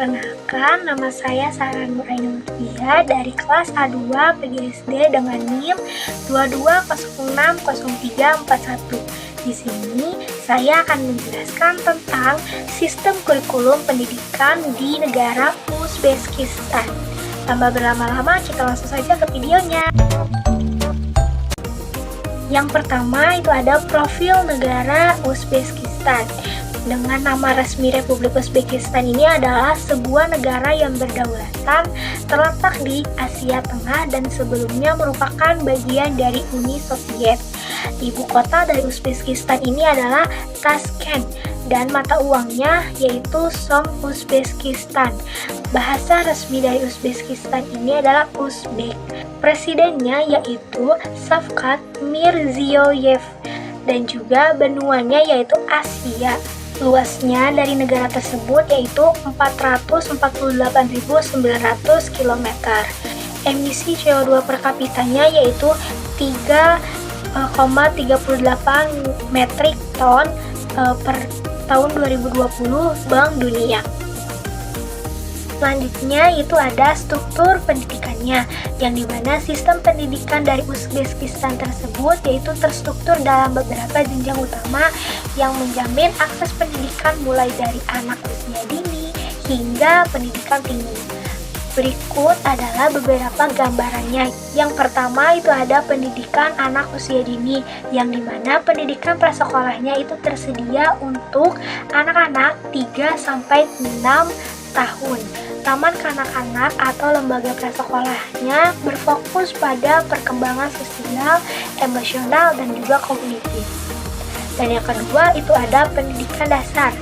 Perkenalkan, nama saya Sarah Nur Ainun Mutia dari kelas A2 PGSD dengan NIM 22060341. Di sini saya akan menjelaskan tentang sistem kurikulum pendidikan di negara Uzbekistan. Tanpa berlama-lama, kita langsung saja ke videonya. Yang pertama itu ada profil negara Uzbekistan. Dengan nama resmi Republik Uzbekistan ini adalah sebuah negara yang berdaulat terletak di Asia Tengah dan sebelumnya merupakan bagian dari Uni Soviet. Ibu kota dari Uzbekistan ini adalah Tashkent dan mata uangnya yaitu Som Uzbekistan. Bahasa resmi dari Uzbekistan ini adalah Uzbek. Presidennya yaitu Shavkat Mirziyoyev dan juga benuanya yaitu Asia. Luasnya dari negara tersebut yaitu 448.900 km. Emisi CO2 per kapitanya yaitu 3,38 metrik ton per tahun 2020 Bank Dunia. Selanjutnya itu ada struktur pendidikannya, yang dimana sistem pendidikan dari Uzbekistan tersebut yaitu terstruktur dalam beberapa jenjang utama yang menjamin akses pendidikan mulai dari anak usia dini hingga pendidikan tinggi. Berikut adalah beberapa gambarannya. Yang pertama itu ada pendidikan anak usia dini, yang dimana pendidikan prasekolahnya itu tersedia untuk anak-anak 3-6 tahun. Taman kanak-kanak atau lembaga prasekolahnya berfokus pada perkembangan sosial, emosional, dan juga kognitif. Dan yang kedua itu ada pendidikan dasar.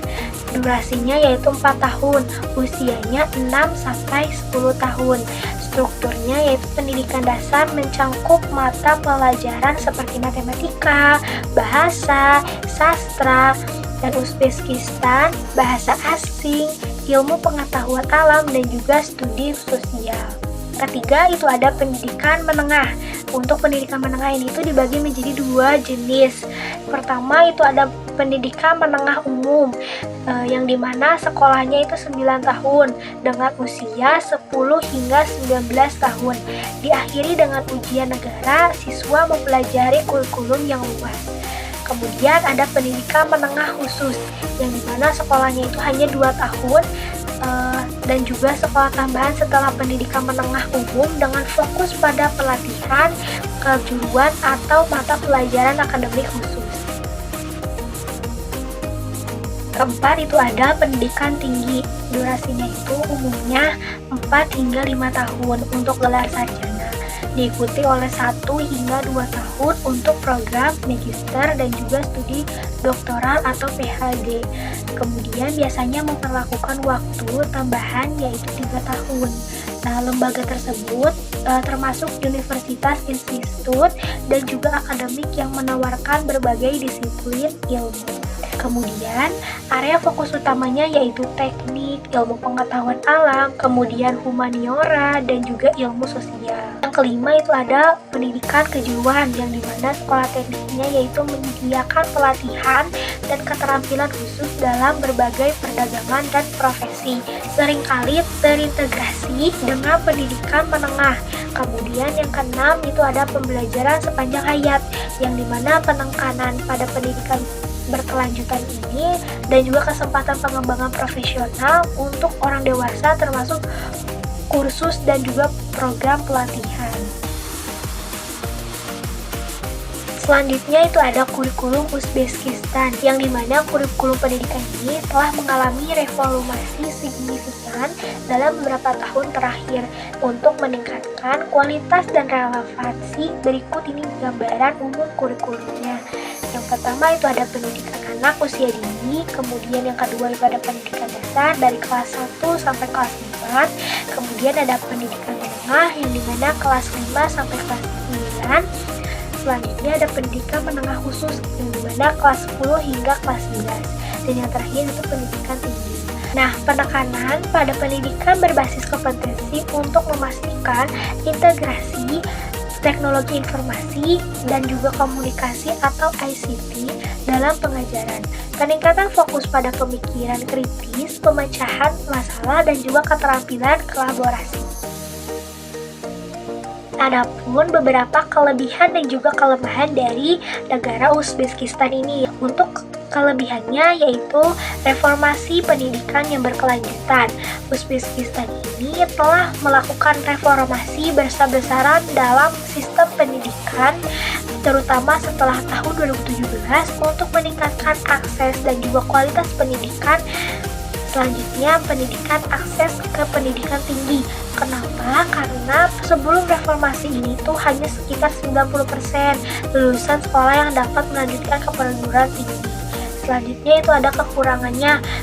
Durasinya yaitu 4 tahun, usianya 6-10 tahun. Strukturnya yaitu pendidikan dasar mencangkup mata pelajaran seperti matematika, bahasa, sastra, dan Uzbekistan, bahasa asing, ilmu pengetahuan alam, dan juga studi sosial. Ketiga itu ada pendidikan menengah. Untuk pendidikan menengah ini itu dibagi menjadi 2 jenis. Pertama itu ada pendidikan menengah umum, yang dimana sekolahnya itu 9 tahun dengan usia 10 hingga 19 tahun. Diakhiri dengan ujian negara, siswa mempelajari kurikulum yang luas. Kemudian ada pendidikan menengah khusus, yang dimana sekolahnya itu hanya 2 tahun dan juga sekolah tambahan setelah pendidikan menengah umum dengan fokus pada pelatihan, kejuruan, atau mata pelajaran akademik khusus. Keempat itu ada pendidikan tinggi, durasinya itu umumnya 4 hingga 5 tahun untuk gelar sarjana, diikuti oleh 1 hingga 2 tahun untuk program magister dan juga studi doktoral atau PhD. Kemudian biasanya memperlakukan waktu tambahan yaitu 3 tahun. Nah, lembaga tersebut termasuk universitas, institut, dan juga akademik yang menawarkan berbagai disiplin ilmu. Kemudian, area fokus utamanya yaitu teknik, ilmu pengetahuan alam, kemudian humaniora, dan juga ilmu sosial. Yang kelima itu ada pendidikan kejuruan, yang dimana sekolah tekniknya yaitu menyediakan pelatihan dan keterampilan khusus dalam berbagai perdagangan dan profesi, seringkali terintegrasi dengan pendidikan menengah. Kemudian yang keenam itu ada pembelajaran sepanjang hayat, yang dimana penekanan pada pendidikan berkelanjutan ini dan juga kesempatan pengembangan profesional untuk orang dewasa termasuk kursus dan juga program pelatihan. Selanjutnya itu ada kurikulum Uzbekistan, yang dimana kurikulum pendidikan ini telah mengalami reformasi signifikan dalam beberapa tahun terakhir untuk meningkatkan kualitas dan relevansi. Berikut ini gambaran umum kurikulumnya. Yang pertama itu ada pendidikan anak usia dini, kemudian yang kedua itu ada pendidikan dasar dari kelas 1 sampai kelas 4, kemudian ada pendidikan menengah yang dimana kelas 5 sampai kelas 9. Selanjutnya ada pendidikan menengah khusus yang dimana kelas 10 hingga kelas 11. Dan yang terakhir itu pendidikan tinggi. Nah, penekanan pada pendidikan berbasis kompetensi untuk memastikan integrasi teknologi informasi dan juga komunikasi atau ICT dalam pengajaran. Peningkatan fokus pada pemikiran kritis, pemecahan masalah, dan juga keterampilan kolaborasi. Adapun beberapa kelebihan dan juga kelemahan dari negara Uzbekistan ini. Untuk kelebihannya yaitu reformasi pendidikan yang berkelanjutan. Uzbekistan ini telah melakukan reformasi besar-besaran dalam sistem pendidikan, terutama setelah tahun 2017 untuk meningkatkan akses dan juga kualitas pendidikan. Selanjutnya, pendidikan akses ke pendidikan tinggi. Kenapa? Karena sebelum reformasi ini tuh hanya sekitar 90% lulusan sekolah yang dapat melanjutkan ke perguruan tinggi. Selanjutnya itu ada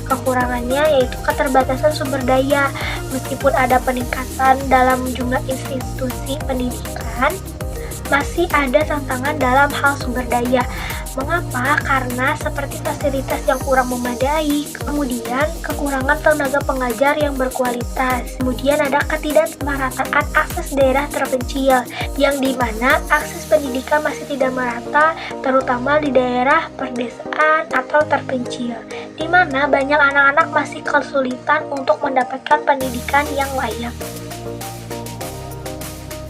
kekurangannya yaitu keterbatasan sumber daya. Meskipun ada peningkatan dalam jumlah institusi pendidikan, masih ada tantangan dalam hal sumber daya. Mengapa? Karena seperti fasilitas yang kurang memadai, kemudian kekurangan tenaga pengajar yang berkualitas, kemudian ada ketidakmerataan akses daerah terpencil, yang dimana akses pendidikan masih tidak merata, terutama di daerah perdesaan atau terpencil, di mana banyak anak-anak masih kesulitan untuk mendapatkan pendidikan yang layak.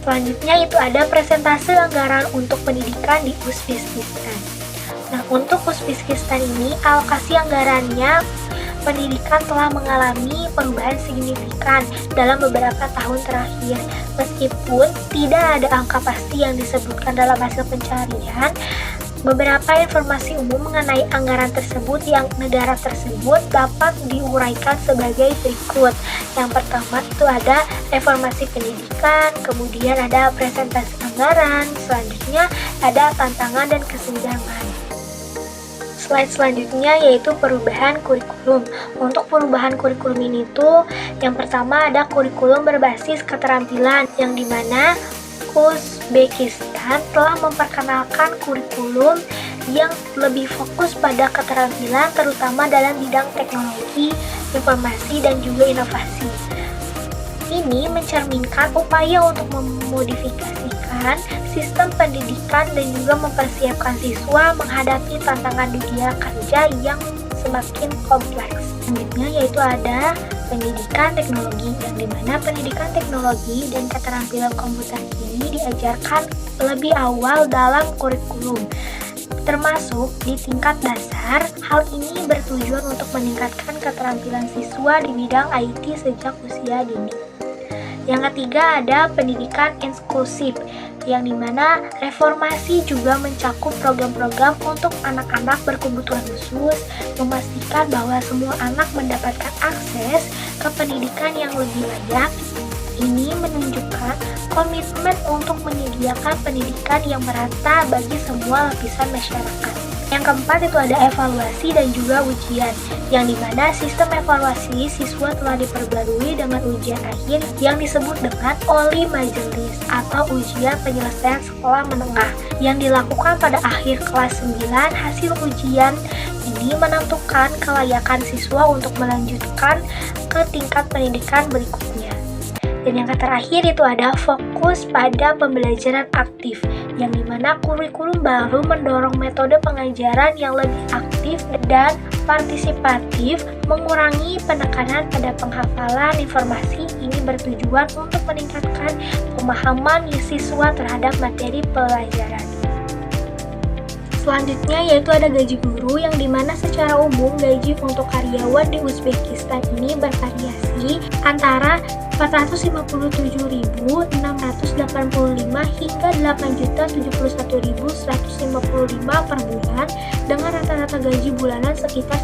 Selanjutnya itu ada presentase anggaran untuk pendidikan di Uzbekistan. Nah, untuk Uzbekistan ini alokasi anggarannya pendidikan telah mengalami perubahan signifikan dalam beberapa tahun terakhir. Meskipun tidak ada angka pasti yang disebutkan dalam hasil pencarian, beberapa informasi umum mengenai anggaran tersebut yang negara tersebut dapat diuraikan sebagai berikut. Yang pertama itu ada reformasi pendidikan, kemudian ada presentasi anggaran, selanjutnya ada tantangan dan kesenjangan. Slide selanjutnya yaitu perubahan kurikulum. Untuk perubahan kurikulum ini tuh yang pertama ada kurikulum berbasis keterampilan, yang dimana Uzbekistan telah memperkenalkan kurikulum yang lebih fokus pada keterampilan, terutama dalam bidang teknologi, informasi, dan juga inovasi. Ini mencerminkan upaya untuk memodifikasikan sistem pendidikan dan juga mempersiapkan siswa menghadapi tantangan dunia kerja yang semakin kompleks. Selanjutnya yaitu ada pendidikan teknologi, yang dimana pendidikan teknologi dan keterampilan komputer ini diajarkan lebih awal dalam kurikulum, termasuk di tingkat dasar. Hal ini bertujuan untuk meningkatkan keterampilan siswa di bidang IT sejak usia dini. Yang ketiga ada pendidikan inklusif, yang dimana reformasi juga mencakup program-program untuk anak-anak berkebutuhan khusus, memastikan bahwa semua anak mendapatkan akses ke pendidikan yang lebih layak. Ini menunjukkan komitmen untuk menyediakan pendidikan yang merata bagi semua lapisan masyarakat. Yang keempat itu ada evaluasi dan juga ujian, yang dimana sistem evaluasi siswa telah diperbarui dengan ujian akhir yang disebut dengan Oli Majelis atau ujian penyelesaian sekolah menengah, yang dilakukan pada akhir kelas 9. Hasil ujian ini menentukan kelayakan siswa untuk melanjutkan ke tingkat pendidikan berikutnya. Dan yang terakhir itu ada fokus pada pembelajaran aktif, yang dimana kurikulum baru mendorong metode pengajaran yang lebih aktif dan partisipatif, mengurangi penekanan pada penghafalan informasi. Ini bertujuan untuk meningkatkan pemahaman siswa terhadap materi pelajaran. Selanjutnya yaitu ada gaji guru, yang dimana secara umum gaji untuk karyawan di Uzbekistan ini bervariasi antara 457.685 hingga 8.071.155 per bulan, dengan rata-rata gaji bulanan sekitar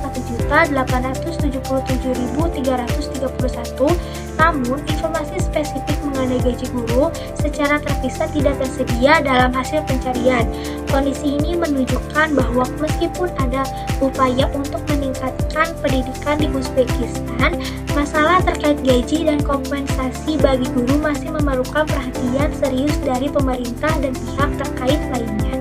1.877.331. Namun, informasi spesifik mengenai gaji guru secara terpisah tidak tersedia dalam hasil pencarian. Kondisi ini menunjukkan bahwa meskipun ada upaya untuk meningkatkan pendidikan di Uzbekistan, masalah terkait gaji dan kompensasi bagi guru masih memerlukan perhatian serius dari pemerintah dan pihak terkait lainnya.